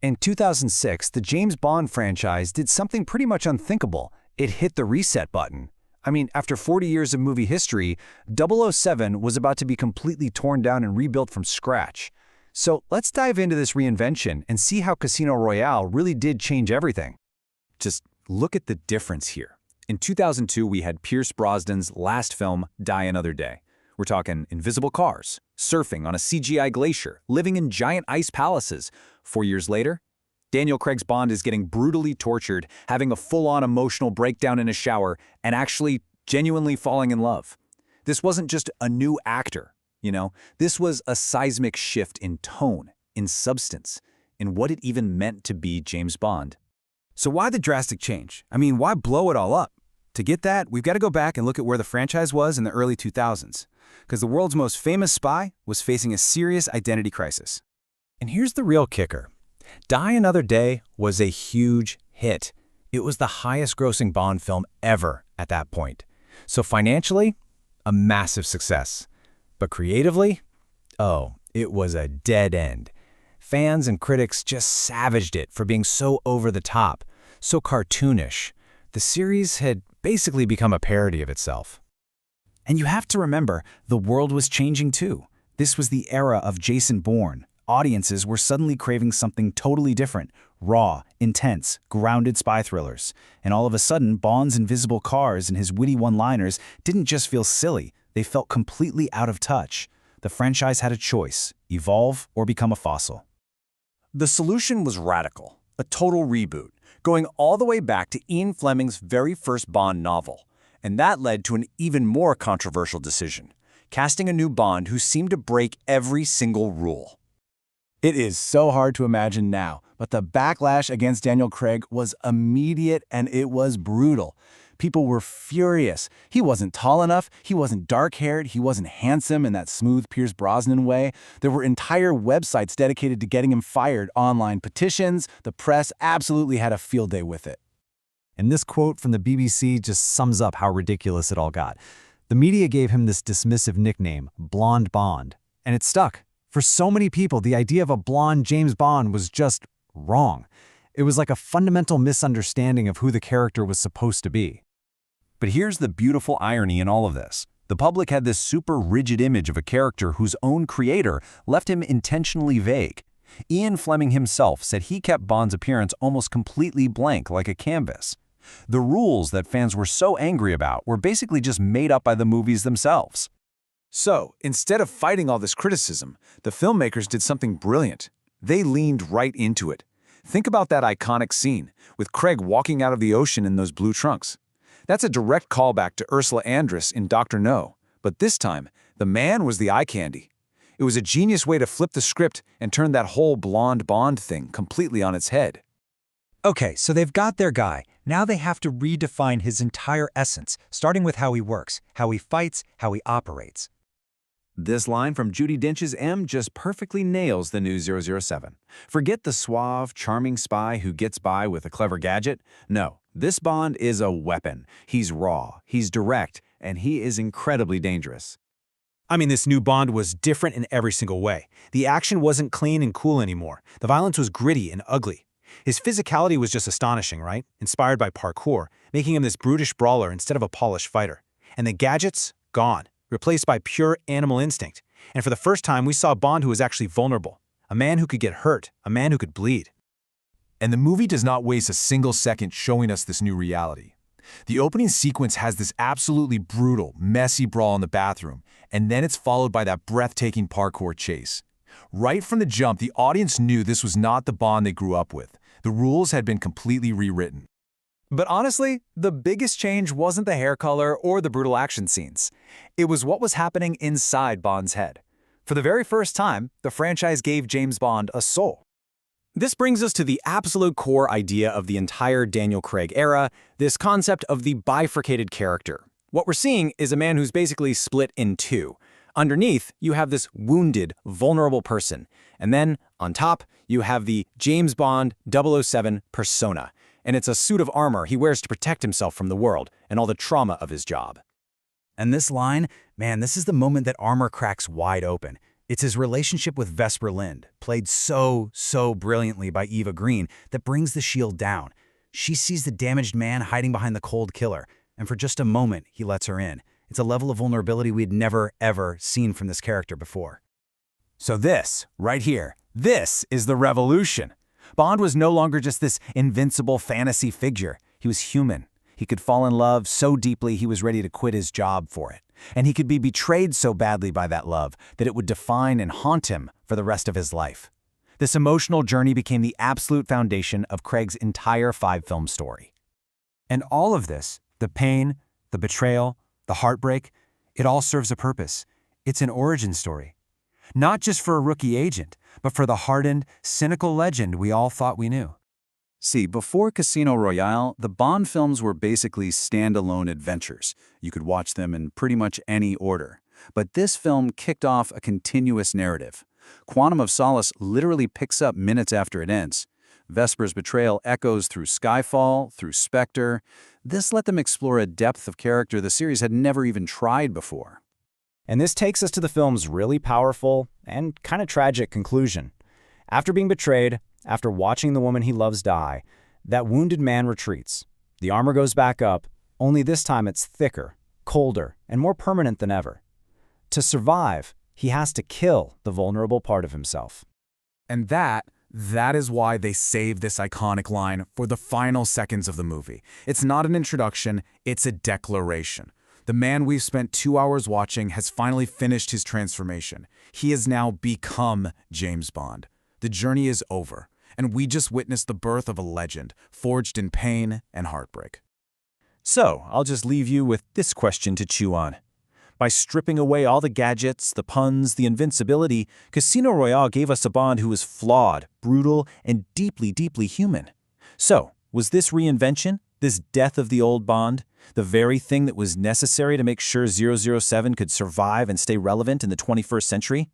In 2006, the James Bond franchise did something pretty much unthinkable. It hit the reset button. I mean, after 40 years of movie history, 007 was about to be completely torn down and rebuilt from scratch. So let's dive into this reinvention and see how Casino Royale really did change everything. Just look at the difference here. In 2002, we had Pierce Brosnan's last film, Die Another Day. We're talking invisible cars, surfing on a CGI glacier, living in giant ice palaces. 4 years later, Daniel Craig's Bond is getting brutally tortured, having a full-on emotional breakdown in a shower, and actually genuinely falling in love. This wasn't just a new actor, This was a seismic shift in tone, in substance, in what it even meant to be James Bond. So why the drastic change? I mean, why blow it all up? To get that, we've got to go back and look at where the franchise was in the early 2000s, because the world's most famous spy was facing a serious identity crisis. And here's the real kicker. Die Another Day was a huge hit. It was the highest-grossing Bond film ever at that point. So financially, a massive success. But creatively, it was a dead end. Fans and critics just savaged it for being so over the top, so cartoonish. The series had basically become a parody of itself. And you have to remember, the world was changing too. This was the era of Jason Bourne. Audiences were suddenly craving something totally different, raw, intense, grounded spy thrillers. And all of a sudden, Bond's invisible cars and his witty one-liners didn't just feel silly, they felt completely out of touch. The franchise had a choice, evolve or become a fossil. The solution was radical, a total reboot, going all the way back to Ian Fleming's very first Bond novel. And that led to an even more controversial decision, casting a new Bond who seemed to break every single rule. It is so hard to imagine now, but the backlash against Daniel Craig was immediate and it was brutal. People were furious. He wasn't tall enough, he wasn't dark-haired, he wasn't handsome in that smooth Pierce Brosnan way. There were entire websites dedicated to getting him fired, online petitions. The press absolutely had a field day with it. And this quote from the BBC just sums up how ridiculous it all got. The media gave him this dismissive nickname, Blonde Bond, and it stuck. For so many people, the idea of a blonde James Bond was just wrong. It was like a fundamental misunderstanding of who the character was supposed to be. But here's the beautiful irony in all of this. The public had this super rigid image of a character whose own creator left him intentionally vague. Ian Fleming himself said he kept Bond's appearance almost completely blank, like a canvas. The rules that fans were so angry about were basically just made up by the movies themselves. So, instead of fighting all this criticism, the filmmakers did something brilliant. They leaned right into it. Think about that iconic scene, with Craig walking out of the ocean in those blue trunks. That's a direct callback to Ursula Andress in Dr. No, but this time, the man was the eye candy. It was a genius way to flip the script and turn that whole blonde Bond thing completely on its head. Okay, so they've got their guy. Now they have to redefine his entire essence, starting with how he works, how he fights, how he operates. This line from Judi Dench's M just perfectly nails the new 007. Forget the suave, charming spy who gets by with a clever gadget. No, this Bond is a weapon. He's raw, he's direct, and he is incredibly dangerous. I mean, this new Bond was different in every single way. The action wasn't clean and cool anymore. The violence was gritty and ugly. His physicality was just astonishing, right? Inspired by parkour, making him this brutish brawler instead of a polished fighter. And the gadgets? Gone. Replaced by pure animal instinct. And for the first time, we saw a Bond who was actually vulnerable. A man who could get hurt. A man who could bleed. And the movie does not waste a single second showing us this new reality. The opening sequence has this absolutely brutal, messy brawl in the bathroom, and then it's followed by that breathtaking parkour chase. Right from the jump, the audience knew this was not the Bond they grew up with. The rules had been completely rewritten. But honestly, the biggest change wasn't the hair color or the brutal action scenes. It was what was happening inside Bond's head. For the very first time, the franchise gave James Bond a soul. This brings us to the absolute core idea of the entire Daniel Craig era, this concept of the bifurcated character. What we're seeing is a man who's basically split in two. Underneath, you have this wounded, vulnerable person. And then, on top, you have the James Bond 007 persona. And it's a suit of armor he wears to protect himself from the world and all the trauma of his job. And this line, man, this is the moment that armor cracks wide open. It's his relationship with Vesper Lynd, played so brilliantly by Eva Green, that brings the shield down. She sees the damaged man hiding behind the cold killer, and for just a moment, he lets her in. It's a level of vulnerability we had never, ever seen from this character before. So this, right here, this is the revolution. Bond was no longer just this invincible fantasy figure. He was human. He could fall in love so deeply he was ready to quit his job for it. And he could be betrayed so badly by that love that it would define and haunt him for the rest of his life. This emotional journey became the absolute foundation of Craig's entire 5-film story. And all of this, the pain, the betrayal, the heartbreak, it all serves a purpose. It's an origin story. Not just for a rookie agent, but for the hardened, cynical legend we all thought we knew. See, before Casino Royale, the Bond films were basically standalone adventures. You could watch them in pretty much any order. But this film kicked off a continuous narrative. Quantum of Solace literally picks up minutes after it ends. Vesper's betrayal echoes through Skyfall, through Spectre. This let them explore a depth of character the series had never even tried before. And this takes us to the film's really powerful and kind of tragic conclusion. After being betrayed, after watching the woman he loves die, that wounded man retreats. The armor goes back up, only this time it's thicker, colder, and more permanent than ever. To survive, he has to kill the vulnerable part of himself. And that is why they save this iconic line for the final seconds of the movie. It's not an introduction, it's a declaration. The man we've spent 2 hours watching has finally finished his transformation. He has now become James Bond. The journey is over, and we just witnessed the birth of a legend, forged in pain and heartbreak. So, I'll just leave you with this question to chew on. By stripping away all the gadgets, the puns, the invincibility, Casino Royale gave us a Bond who was flawed, brutal, and deeply, deeply human. So, was this reinvention, this death of the old Bond, the very thing that was necessary to make sure 007 could survive and stay relevant in the 21st century?